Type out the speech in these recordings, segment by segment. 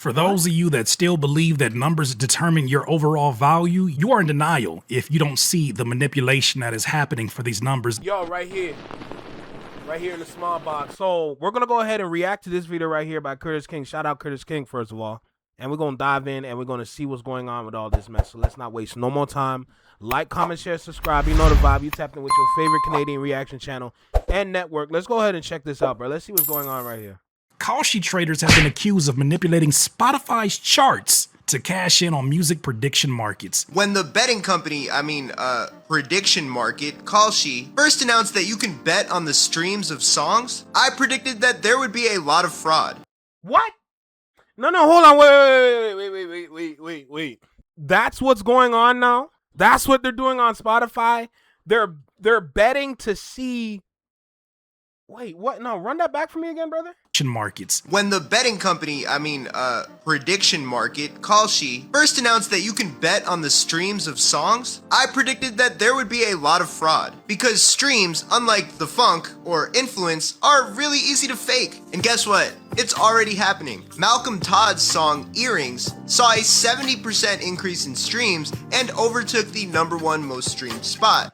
For those of you that still believe that numbers determine your overall value, you are in denial if you don't see the manipulation that is happening for these numbers. Yo, right here in the small box. So we're gonna go ahead and react to this video right here by Curtis King. Shout out Curtis King, first of all. And we're gonna dive in and we're gonna see what's going on with all this mess. So let's not waste no more time. Like, comment, share, subscribe. You know the vibe. You tapped in with your favorite Canadian reaction channel and network. Let's go ahead and check this out, bro. Let's see what's going on right here. Kalshi traders have been accused of manipulating Spotify's charts to cash in on music prediction markets. When the betting company, prediction market, Kalshi, first announced that you can bet on the streams of songs, I predicted that there would be a lot of fraud. What? No, hold on. Wait. That's what's going on now? That's what they're doing on Spotify? They're betting to see... Wait, what? No, run that back for me again, brother. Markets. When the betting company, prediction market, Kalshi, first announced that you can bet on the streams of songs, I predicted that there would be a lot of fraud. Because streams, unlike the funk or influence, are really easy to fake. And guess what? It's already happening. Malcolm Todd's song Earrings saw a 70% increase in streams and overtook the #1 most streamed spot.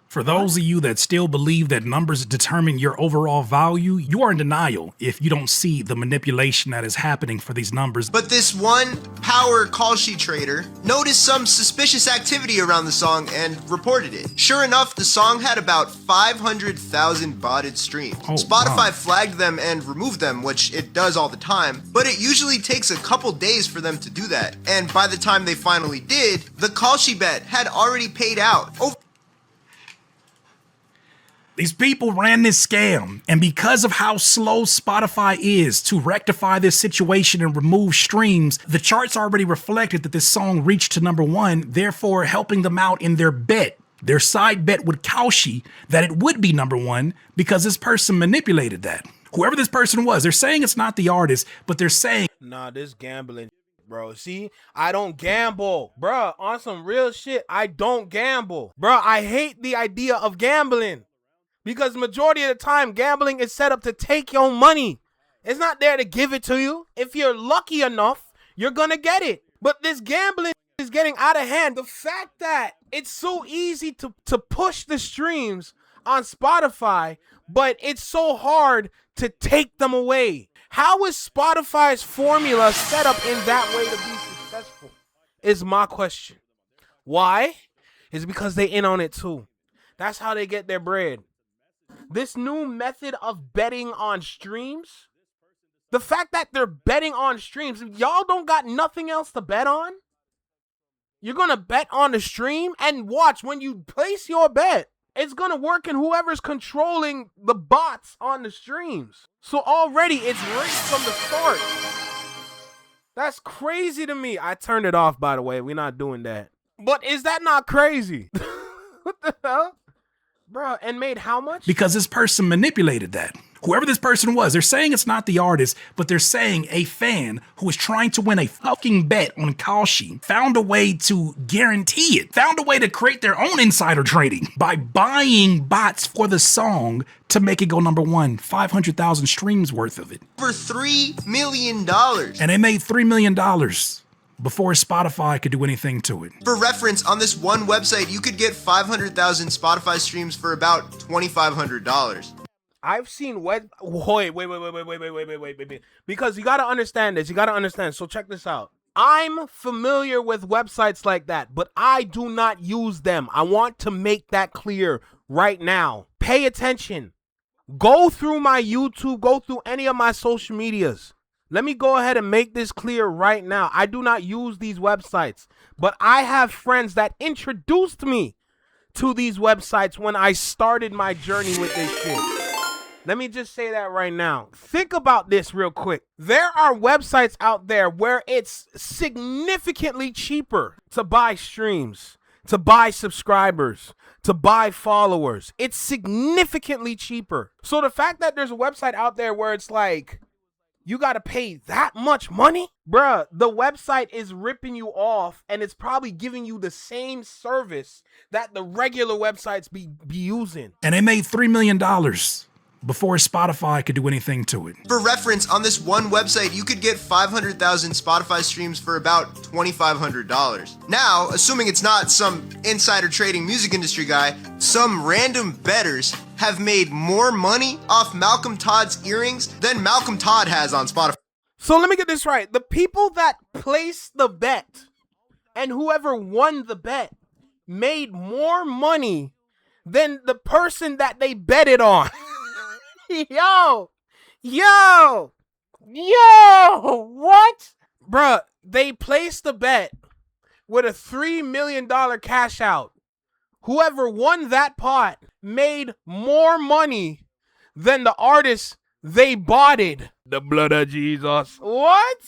For those of you that still believe that numbers determine your overall value, you are in denial if you don't see the manipulation that is happening for these numbers. But this one power Kalshi trader noticed some suspicious activity around the song and reported it. Sure enough, the song had about 500,000 botted streams. Spotify flagged them and removed them, which it does all the time, but it usually takes a couple days for them to do that. And by the time they finally did, the Kalshi bet had already paid out. These people ran this scam, and because of how slow Spotify is to rectify this situation and remove streams, the charts already reflected that this song reached to #1, therefore helping them out in their bet. Their side bet with Kalshi that it would be #1 because this person manipulated that. Whoever this person was, they're saying it's not the artist, but they're saying, nah, this gambling, bro. See, I don't gamble, bro. On some real shit, I don't gamble, bro. I hate the idea of gambling. Because majority of the time, gambling is set up to take your money. It's not there to give it to you. If you're lucky enough, you're gonna get it. But this gambling is getting out of hand. The fact that it's so easy to push the streams on Spotify, but it's so hard to take them away. How is Spotify's formula set up in that way to be successful? Is my question. Why? It's because they in on it too. That's how they get their bread. This new method of betting on streams, the fact that they're betting on streams, y'all don't got nothing else to bet on? You're going to bet on the stream and watch when you place your bet, it's going to work in whoever's controlling the bots on the streams. So already it's rigged from the start. That's crazy to me. I turned it off, by the way. We're not doing that. But is that not crazy? What the hell? Bro, and made how much? Because this person manipulated that. Whoever this person was, they're saying it's not the artist, but they're saying a fan who was trying to win a fucking bet on Kalshi found a way to guarantee it, found a way to create their own insider trading by buying bots for the song to make it go #1, 500,000 streams worth of it. Over $3 million. And they made $3 million. Before Spotify could do anything to it. For reference, on this one website, you could get 500,000 Spotify streams for about $2,500. I've seen wait. Because you gotta understand this. You gotta understand. So check this out. I'm familiar with websites like that, but I do not use them. I want to make that clear right now. Pay attention. Go through my YouTube. Go through any of my social medias. Let me go ahead and make this clear right now. I do not use these websites, but I have friends that introduced me to these websites when I started my journey with this shit. Let me just say that right now. Think about this real quick. There are websites out there where it's significantly cheaper to buy streams, to buy subscribers, to buy followers. It's significantly cheaper. So the fact that there's a website out there where it's like, you gotta pay that much money? Bruh, the website is ripping you off and it's probably giving you the same service that the regular websites be using. And they made $3 million before Spotify could do anything to it. For reference, on this one website, you could get 500,000 Spotify streams for about $2,500. Now, assuming it's not some insider trading music industry guy, some random bettors have made more money off Malcolm Todd's earrings than Malcolm Todd has on Spotify. So let me get this right. The people that placed the bet and whoever won the bet made more money than the person that they betted on. Yo, what? Bruh, they placed the bet with a $3 million cash out. Whoever won that pot made more money than the artist they botted. The blood of Jesus. What?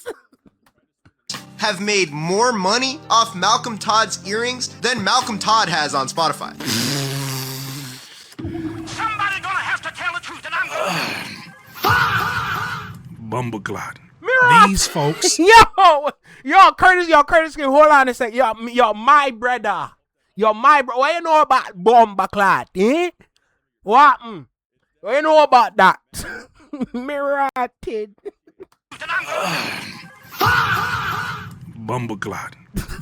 Have made more money off Malcolm Todd's earrings than Malcolm Todd has on Spotify. Somebody gonna have to tell the truth, and I'm gonna... Bumbleclot. Mirror. These folks. Curtis, can hold on a sec. Yo, my brother. What you know about Bumbleclot, eh? What? What you know about that? Mirrored. Bumbleclot.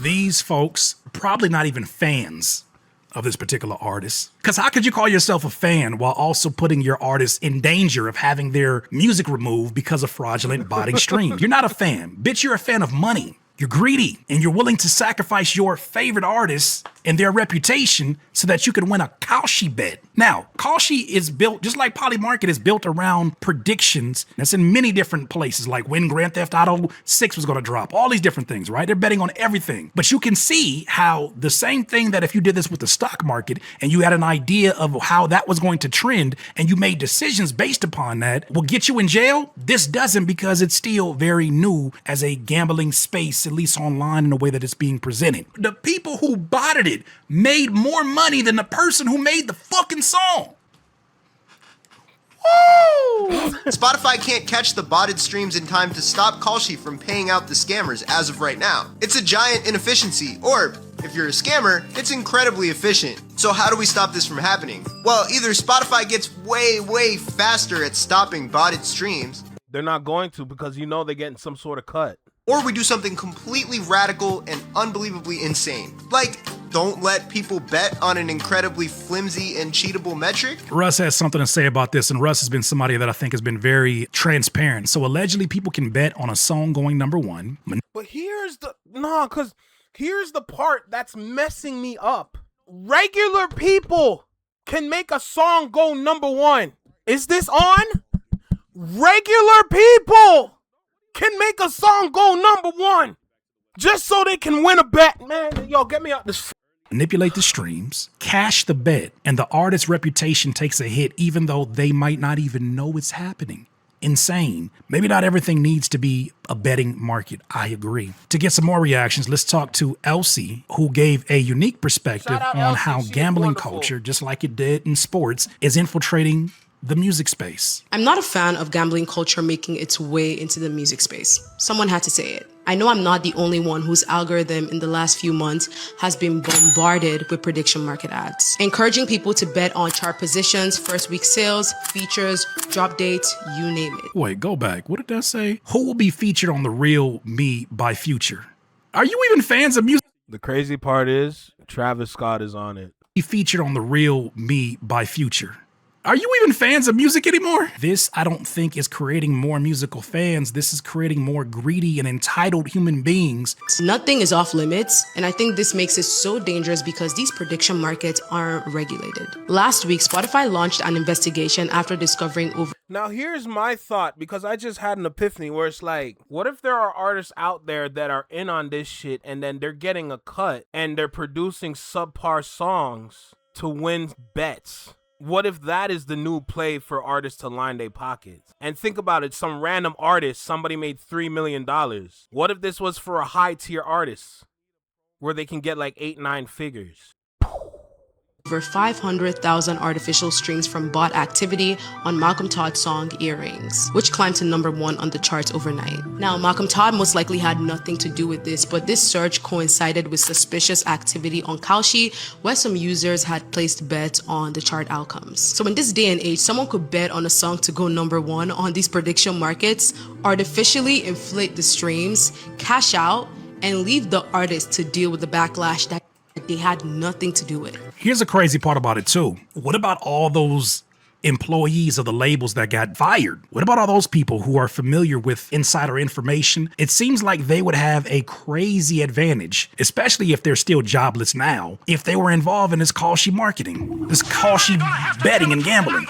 These folks probably not even fans of this particular artist. Because how could you call yourself a fan while also putting your artist in danger of having their music removed because of fraudulent botting streams? You're not a fan. Bitch, you're a fan of money. You're greedy, and you're willing to sacrifice your favorite artists and their reputation so that you can win a Kalshi bet. Now, Kalshi is built, just like Polymarket is built around predictions. That's in many different places, like when Grand Theft Auto 6 was gonna drop, all these different things, right? They're betting on everything. But you can see how the same thing that if you did this with the stock market and you had an idea of how that was going to trend and you made decisions based upon that will get you in jail. This doesn't, because it's still very new as a gambling space, at least online in the way that it's being presented. The people who botted it made more money than the person who made the fucking song. Woo! Spotify can't catch the botted streams in time to stop Kalshi from paying out the scammers as of right now. It's a giant inefficiency, or if you're a scammer, it's incredibly efficient. So how do we stop this from happening? Well, either Spotify gets way faster at stopping botted streams. They're not going to, because they're getting some sort of cut. Or we do something completely radical and unbelievably insane. Like, don't let people bet on an incredibly flimsy and cheatable metric. Russ has something to say about this, and Russ has been somebody that I think has been very transparent. So allegedly people can bet on a song going #1. But here's the part that's messing me up. Regular people can make a song go #1. Is this on? Regular people can make a song go #1 just so they can win a bet. Man, yo, get me out this. Manipulate the streams, cash the bet, and the artist's reputation takes a hit even though they might not even know it's happening. Insane. Maybe not everything needs to be a betting market. I agree. To get some more reactions, let's talk to Elsie, who gave a unique perspective on Elsie. how She's gambling wonderful. culture, just like it did in sports, is infiltrating the music space. I'm not a fan of gambling culture making its way into the music space. Someone had to say it. I know I'm not the only one whose algorithm in the last few months has been bombarded with prediction market ads, encouraging people to bet on chart positions, first week sales, features, drop dates, you name it. Wait, go back. What did that say? Who will be featured on The Real Me by Future? Are you even fans of music? The crazy part is Travis Scott is on it. Featured on The Real Me by Future. Are you even fans of music anymore? This, I don't think, is creating more musical fans. This is creating more greedy and entitled human beings. Nothing is off limits, and I think this makes it so dangerous because these prediction markets aren't regulated. Last week, Spotify launched an investigation after discovering over... Now, here's my thought, because I just had an epiphany where it's like, what if there are artists out there that are in on this shit and then they're getting a cut and they're producing subpar songs to win bets? What if that is the new play for artists to line their pockets? And think about it, some random artist, somebody made $3 million. What if this was for a high tier artist where they can get like 8-9 figures? over 500,000 artificial strings from bot activity on Malcolm Todd's song Earrings, which climbed to number 1 on the charts overnight. Now, Malcolm Todd most likely had nothing to do with this, but this surge coincided with suspicious activity on Kalshi, where some users had placed bets on the chart outcomes. So in this day and age, someone could bet on a song to go number 1 on these prediction markets, artificially inflate the streams, cash out, and leave the artist to deal with the backlash that they had nothing to do with. Here's the crazy part about it too. What about all those employees of the labels that got fired? What about all those people who are familiar with insider information? It seems like they would have a crazy advantage, especially if they're still jobless now, if they were involved in this Kalshi marketing, this Kalshi betting and gambling.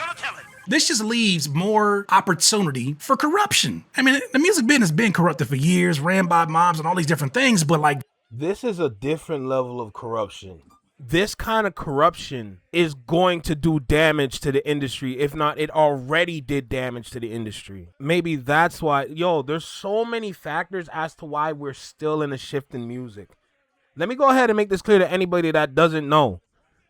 This just leaves more opportunity for corruption. I mean, the music business has been corrupted for years, ran by mobs and all these different things, but like, this is a different level of corruption. This kind of corruption is going to do damage to the industry. If not, it already did damage to the industry. Maybe that's why, there's so many factors as to why we're still in a shift in music. Let me go ahead and make this clear to anybody that doesn't know.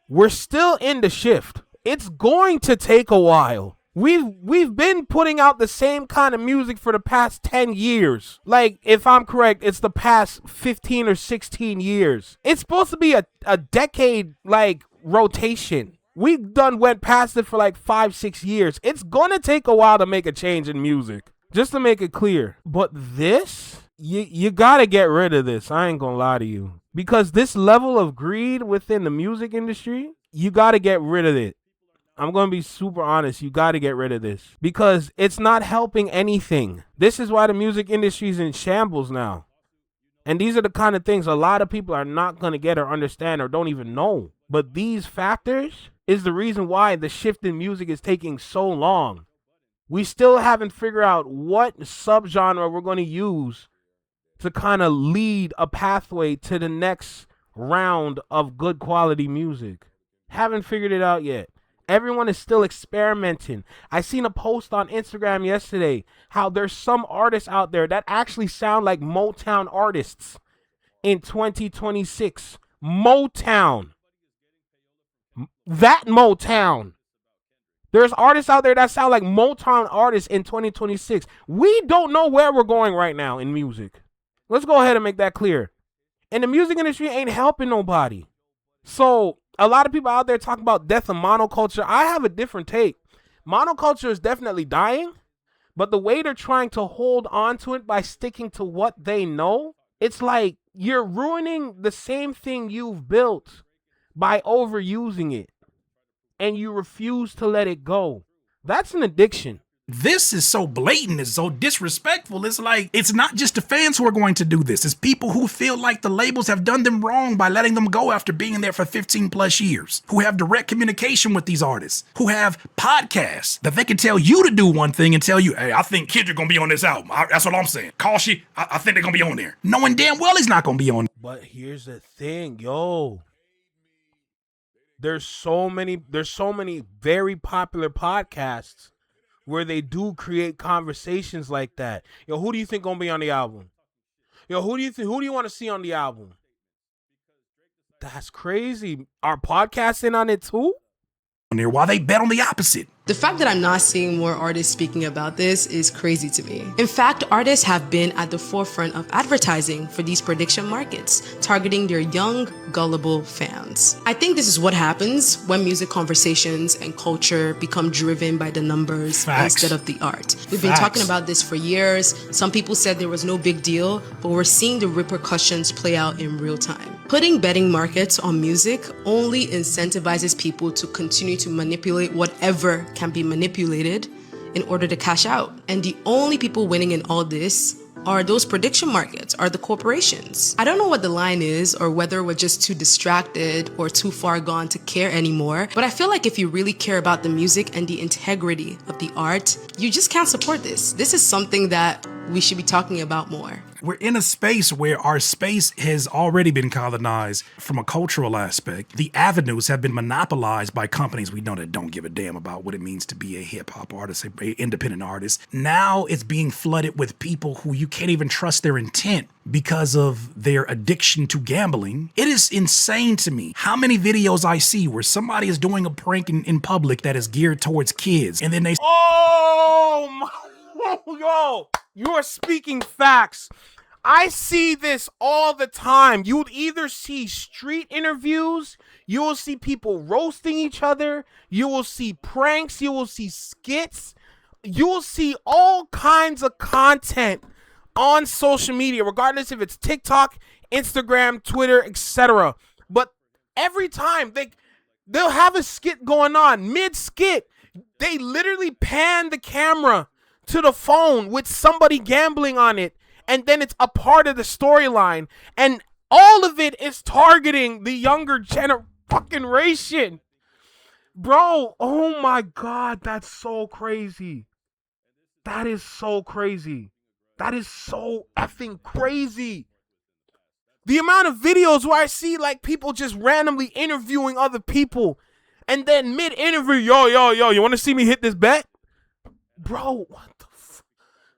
We're still in the shift. It's going to take a while. We've been putting out the same kind of music for the past 10 years. Like, if I'm correct, it's the past 15 or 16 years. It's supposed to be a decade, like, rotation. We went past it for like 5-6 years. It's gonna take a while to make a change in music. Just to make it clear. But this, you gotta get rid of this. I ain't gonna lie to you. Because this level of greed within the music industry, you gotta get rid of it. I'm going to be super honest. You got to get rid of this because it's not helping anything. This is why the music industry is in shambles now. And these are the kind of things a lot of people are not going to get or understand or don't even know. But these factors is the reason why the shift in music is taking so long. We still haven't figured out what subgenre we're going to use to kind of lead a pathway to the next round of good quality music. Haven't figured it out yet. Everyone is still experimenting. I seen a post on Instagram yesterday how there's some artists out there that actually sound like Motown artists in 2026. Motown. That Motown. There's artists out there that sound like Motown artists in 2026. We don't know where we're going right now in music. Let's go ahead and make that clear. And the music industry ain't helping nobody. So a lot of people out there talk about death of monoculture. I have a different take. Monoculture is definitely dying, but the way they're trying to hold on to it by sticking to what they know, it's like you're ruining the same thing you've built by overusing it, and you refuse to let it go. That's an addiction. This is so blatant, it's so disrespectful. It's like, it's not just the fans who are going to do this. It's people who feel like the labels have done them wrong by letting them go after being there for 15 plus years, who have direct communication with these artists, who have podcasts that they can tell you to do one thing and tell you, hey, I think Kendrick gonna be on this album. That's what I'm saying. Kalshi, I think they're gonna be on there. Knowing damn well he's not gonna be on. But here's the thing, There's so many very popular podcasts where they do create conversations like that. Who do you think gonna be on the album? Who do you want to see on the album? That's crazy. Are podcasts in on it too? While they bet on the opposite. The fact that I'm not seeing more artists speaking about this is crazy to me. In fact, artists have been at the forefront of advertising for these prediction markets, targeting their young, gullible fans. I think this is what happens when music conversations and culture become driven by the numbers instead of the art. We've been talking about this for years. Some people said there was no big deal, but we're seeing the repercussions play out in real time. Putting betting markets on music only incentivizes people to continue to manipulate whatever can be manipulated in order to cash out. And the only people winning in all this are those prediction markets, are the corporations. I don't know what the line is or whether we're just too distracted or too far gone to care anymore, but I feel like if you really care about the music and the integrity of the art, you just can't support this. This is something that we should be talking about more. We're in a space where our space has already been colonized from a cultural aspect. The avenues have been monopolized by companies we know that don't give a damn about what it means to be a hip hop artist, an independent artist. Now it's being flooded with people who you can't even trust their intent because of their addiction to gambling. It is insane to me how many videos I see where somebody is doing a prank in public that is geared towards kids, and then they yo, you are speaking facts. I see this all the time. You'll either see street interviews, you will see people roasting each other, you will see pranks, you will see skits, you will see all kinds of content on social media, regardless if it's TikTok, Instagram, Twitter, etc. But every time they'll have a skit going on, mid-skit, they literally pan the camera to the phone with somebody gambling on it, and then it's a part of the storyline, and all of it is targeting the younger generation. Bro, oh my God, that's so crazy. That is so crazy. That is so effing crazy. The amount of videos where I see like people just randomly interviewing other people, and then mid-interview, yo, you want to see me hit this bet? Bro, what the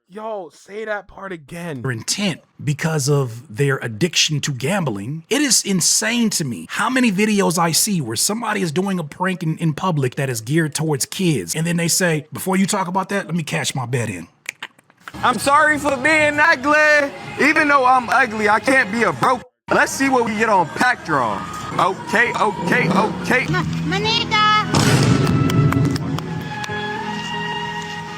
Yo, say that part again. Their intent because of their addiction to gambling. It is insane to me how many videos I see where somebody is doing a prank in public that is geared towards kids, and then they say, before you talk about that, let me cash my bet in. I'm sorry for being ugly. Even though I'm ugly, I can't be a broke. Let's see what we get on pack draw. Okay. Manita!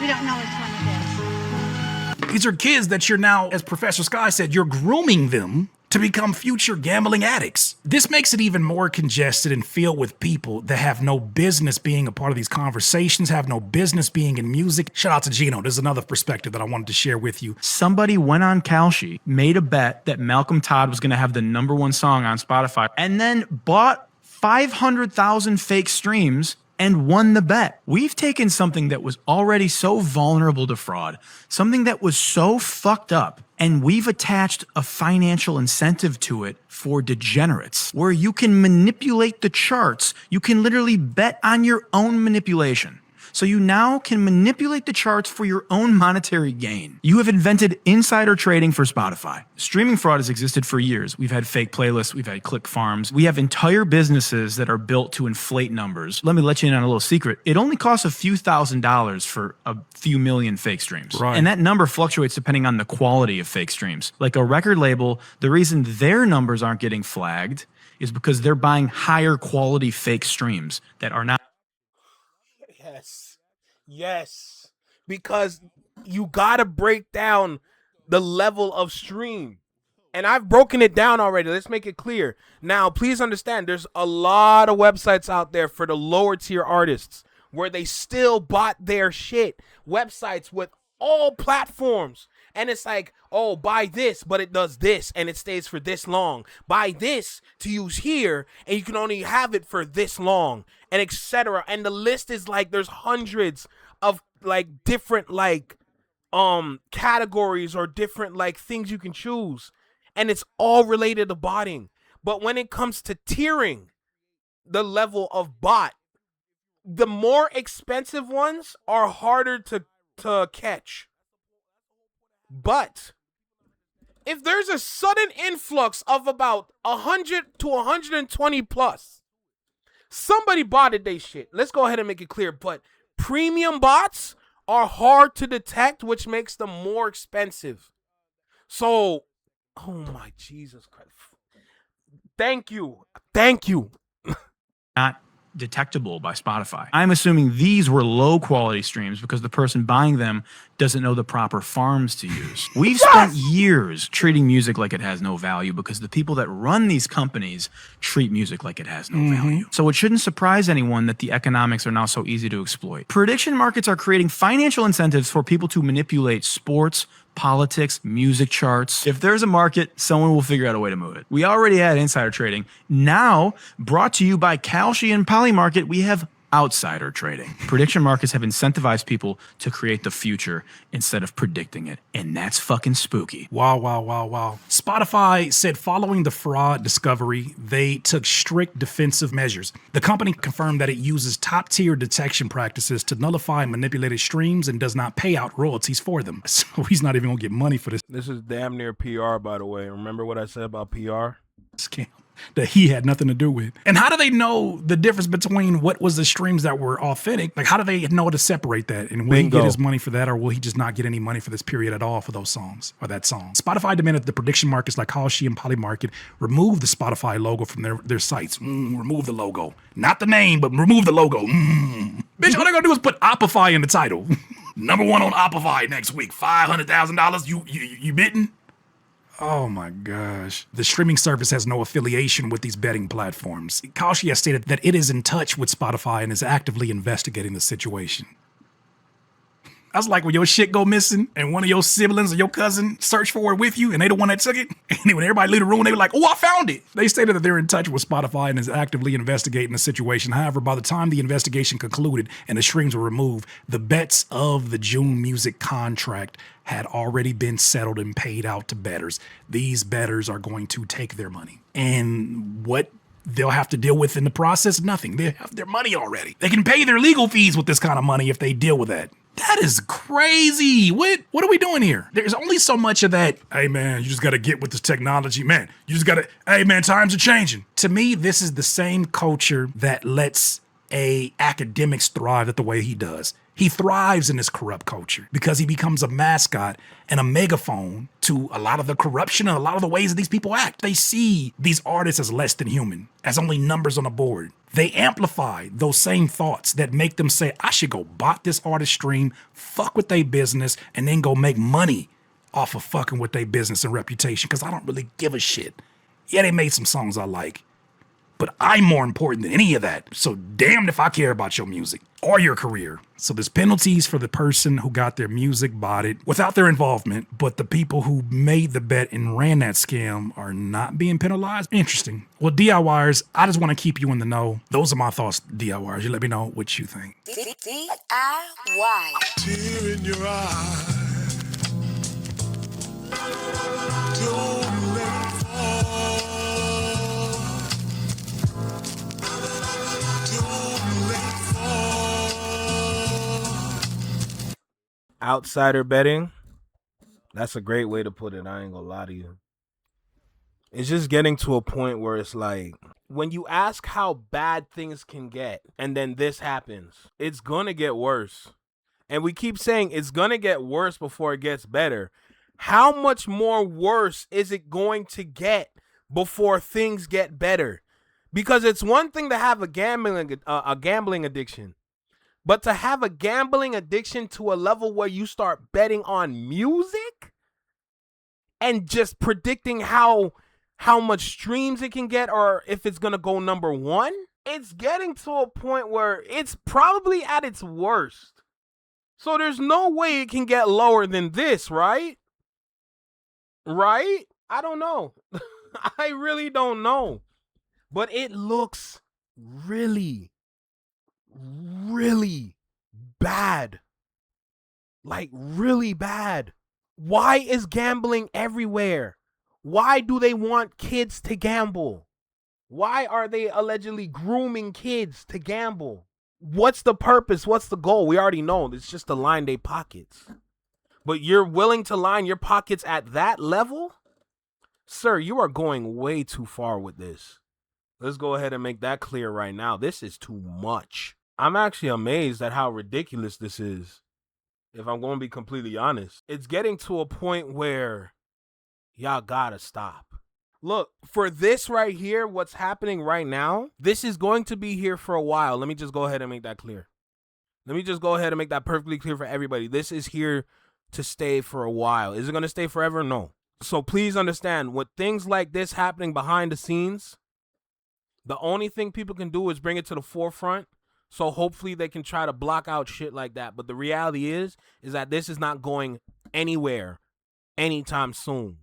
We don't know which one it is. These are kids that you're now, as Professor Sky said, you're grooming them to become future gambling addicts. This makes it even more congested and filled with people that have no business being a part of these conversations, have no business being in music. Shout out to Gino. There's another perspective that I wanted to share with you. Somebody went on Kalshi, made a bet that Malcolm Todd was going to have the #1 song on Spotify, and then bought 500,000 fake streams and won the bet. We've taken something that was already so vulnerable to fraud, something that was so fucked up, and we've attached a financial incentive to it for degenerates, where you can manipulate the charts. You can literally bet on your own manipulation. So you now can manipulate the charts for your own monetary gain. You have invented insider trading for Spotify. Streaming fraud has existed for years. We've had fake playlists, we've had click farms. We have entire businesses that are built to inflate numbers. Let me let you in on a little secret. It only costs a few $1,000s for a few million fake streams. Right. And that number fluctuates depending on the quality of fake streams. Like a record label, the reason their numbers aren't getting flagged is because they're buying higher quality fake streams that are not. Yes, because you gotta break down the level of stream. And I've broken it down already. Let's make it clear. Now, please understand, there's a lot of websites out there for the lower tier artists where they still bought their shit. Websites with all platforms. And it's like, oh, buy this, but it does this, and it stays for this long. Buy this to use here, and you can only have it for this long, and etc. And the list is like, there's hundreds of like different like categories or different like things you can choose, and it's all related to botting. But when it comes to tiering the level of bot, the more expensive ones are harder to catch. But if there's a sudden influx of about 100 to 120 plus, somebody botted they shit. Let's go ahead and make it clear. But premium bots are hard to detect, which makes them more expensive. So, oh my Jesus Christ. Thank you. Not detectable by Spotify. I'm assuming these were low quality streams because the person buying them doesn't know the proper farms to use. We've spent years treating music like it has no value because the people that run these companies treat music like it has no value. So it shouldn't surprise anyone that the economics are now so easy to exploit. Prediction markets are creating financial incentives for people to manipulate sports, politics, music charts. If there's a market, someone will figure out a way to move it. We already had insider trading. Now, brought to you by Kalshi and Polymarket, we have outsider trading. Prediction markets have incentivized people to create the future instead of predicting it. And that's fucking spooky. Wow, wow, wow, wow. Spotify said following the fraud discovery, they took strict defensive measures. The company confirmed that it uses top-tier detection practices to nullify manipulated streams and does not pay out royalties for them. So he's not even gonna get money for this This is damn near PR, by the way. Remember what I said about PR? scam that he had nothing to do with. And how do they know the difference between what was the streams that were authentic? Like, how do they know to separate that? And will he get his money for that, or will he just not get any money for this period at all for those songs or that song? Spotify demanded the prediction markets like Halsey and Polymarket remove the Spotify logo from their sites. Remove the logo. Not the name, but remove the logo. Bitch, all they're gonna do is put Opify in the title. Number 1 on Opify next week. $500,000. You bitten? Oh my gosh. The streaming service has no affiliation with these betting platforms. Kalshi has stated that it is in touch with Spotify and is actively investigating the situation. That's like when your shit go missing and one of your siblings or your cousin search for it with you and they the one that took it. And then when everybody leave the room, they were like, oh, I found it. They stated that they're in touch with Spotify and is actively investigating the situation. However, by the time the investigation concluded and the streams were removed, the bets of the June music contract had already been settled and paid out to bettors. These bettors are going to take their money. And what they'll have to deal with in the process, nothing. They have their money already. They can pay their legal fees with this kind of money if they deal with that. That is crazy. What are we doing here? There's only so much of that, hey man, you just gotta get with this technology, man. You just gotta, hey man, times are changing. To me, this is the same culture that lets akademiks thrive at the way he does. He thrives in this corrupt culture because he becomes a mascot and a megaphone to a lot of the corruption and a lot of the ways that these people act. They see these artists as less than human, as only numbers on a board. They amplify those same thoughts that make them say, I should go bot this artist stream, fuck with their business, and then go make money off of fucking with their business and reputation because I don't really give a shit. Yeah, they made some songs I like, but I'm more important than any of that. So damned if I care about your music or your career. So there's penalties for the person who got their music botted without their involvement, but the people who made the bet and ran that scam are not being penalized. Interesting. Well, DIYers, I just want to keep you in the know. Those are my thoughts, DIYers. You let me know what you think. DIY. Tear in your eye. Don't let it fall. Don't let it fall. Outsider betting. That's a great way to put it. I ain't gonna lie to you. It's just getting to a point where it's like, when you ask how bad things can get and then this happens, it's gonna get worse. And we keep saying it's gonna get worse before it gets better. How much more worse is it going to get before things get better? Because it's one thing to have a gambling addiction, but to have a gambling addiction to a level where you start betting on music and just predicting how much streams it can get or if it's going to go number 1, it's getting to a point where it's probably at its worst. So there's no way it can get lower than this, right? Right? I don't know. I really don't know. But it looks really, really bad. Like, really bad. Why is gambling everywhere? Why do they want kids to gamble? Why are they allegedly grooming kids to gamble? What's the purpose? What's the goal? We already know. It's just to line their pockets. But you're willing to line your pockets at that level? Sir, you are going way too far with this. Let's go ahead and make that clear right now. This is too much. I'm actually amazed at how ridiculous this is, if I'm going to be completely honest. It's getting to a point where y'all gotta stop. Look, for this right here, what's happening right now, this is going to be here for a while. Let me just go ahead and make that clear. Let me just go ahead and make that perfectly clear for everybody. This is here to stay for a while. Is it going to stay forever? No. So please understand, with things like this happening behind the scenes, the only thing people can do is bring it to the forefront. So hopefully they can try to block out shit like that. But the reality is that this is not going anywhere anytime soon.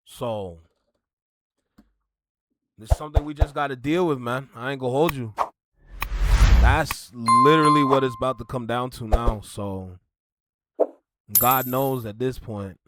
So it's something we just got to deal with, man. I ain't gonna hold you. That's literally what it's about to come down to now. So God knows at this point.